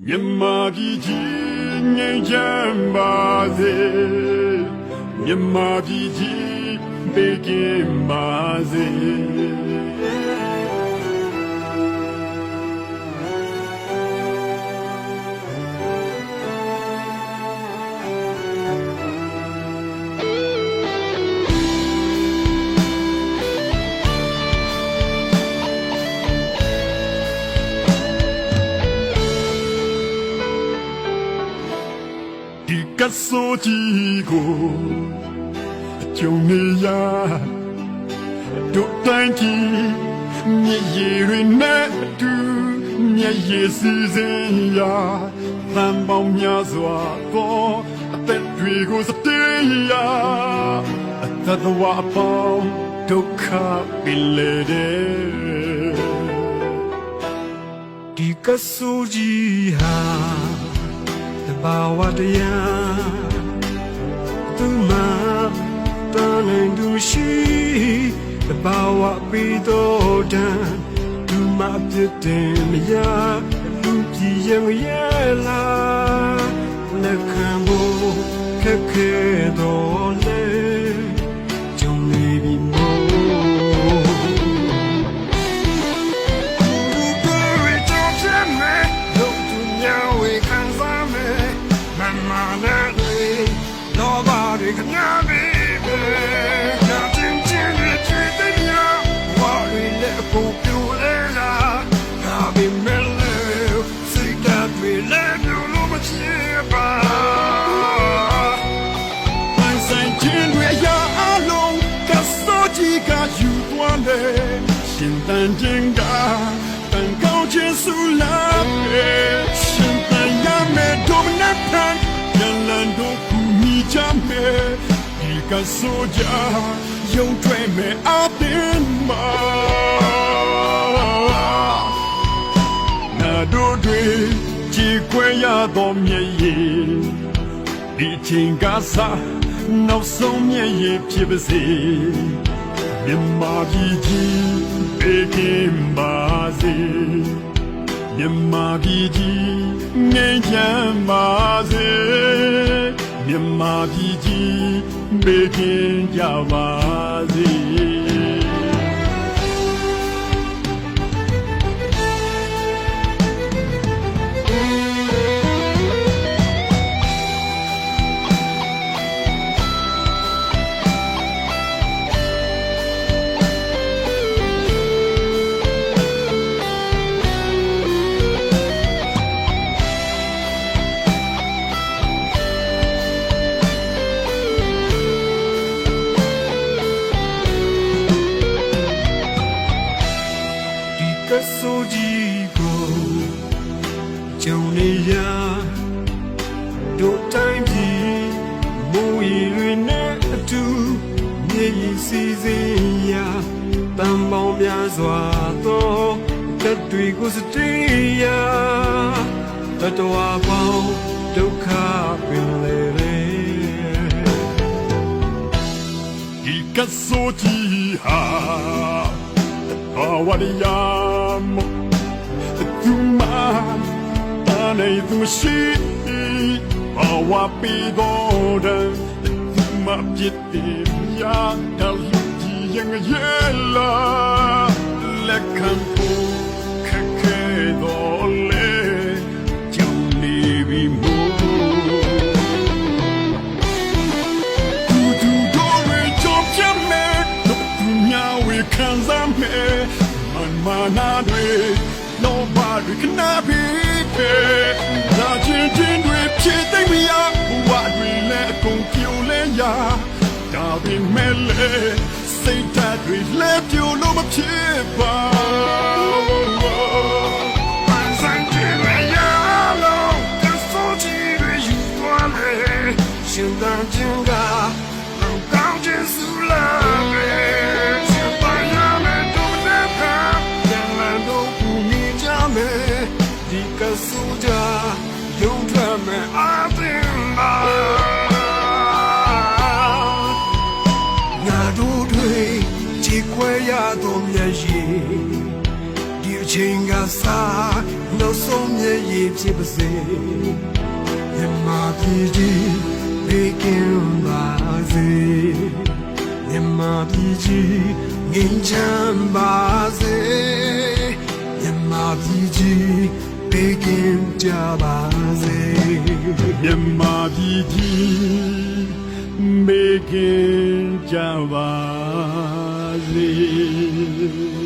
မြန်မာပြည်ကြီးငြိမ်းချမ်းပါစေမြန်မာပြည်ကြီးဘေးကင်းပါစေကဆိုကြီးကိုကြုံနေရတို့တိုင်းကြီးမြည်ရည်တွေနဲ့အတူမျက်ရည်စီစဉ်ရာသံပေါင်းများစွာသောအသက်တွေကိုစတေးရာအသက်တော်အပေါင်းဒုက္ခပင်လေတဲ့ဒီကဆိုကြီးဟာဘာဝတရားသူမတန်နိုင်သူရှိဘာဝပြီးတော့တန်သူမပြည့်တယ်မရလူကြည်ရင်ရဲ့လားလက်ခံဖို့ခက်ခဲတော့လေကြုံနေပြီမို့Nobody can hear me, nothing changes between you. What we let go, you let out. I'll be mellow, say that we let you know what you're about. I'm saying we are alone, 'cause so you got you one day. 现在真的，但高阶数了别，现在也没多难看，人人都。家妹，一个暑假又追没阿爹妈，那都对几块呀多面耶，你听个啥？那手面也皮不是，面麻皮筋别跟麻子，面麻皮筋眼睛麻子。မြန်မာပြည်ကြီးဘေးကင်းကြပါစေကဆိုကြီးကိုကြုံနေရတို့တိုင်းပြည်မူရည်တွေနဲ့အတူမြေကြီးစီစဉ်ရာတန်ပေါင်းများစွာသောတက်တွေကိုစတေးရာတတော်ပေါင်းဒုက္ခပင်လေဒီကဆိုကြီးဟာwhat I am, tu ma, ane tu shi, awa pidoda, tu ma pieti ya, daluti yang yela, le campo, kake dole, juli bimo. Tu dore jump jame, no tu nyawe kanzame. Manadwe, nobody can be paid. Najin with cheating me up, what we let go kill ya. Darwin Mele, say that we left you no more cheaper. I'm saying, yellow, that's so cheap, you want it. Shindan Jinga, I'm counting to love it. Suja, you tell me I think Na do dwe, chi kwe ya do mye yi. Di ချိန်ကစားနောက်ဆုံးမျက်ရည်ဖြစ်ပါစေမြမပြည်ကြီးဘေးကင်းပါစေမြမပြည်ကြီးငြိမ်းချမ်းပါစေမြမပြည်ကြီးဘေးကင်းကြပါစေမြန်မာပြည်ကြီးဘေးကင်းကြပါစေ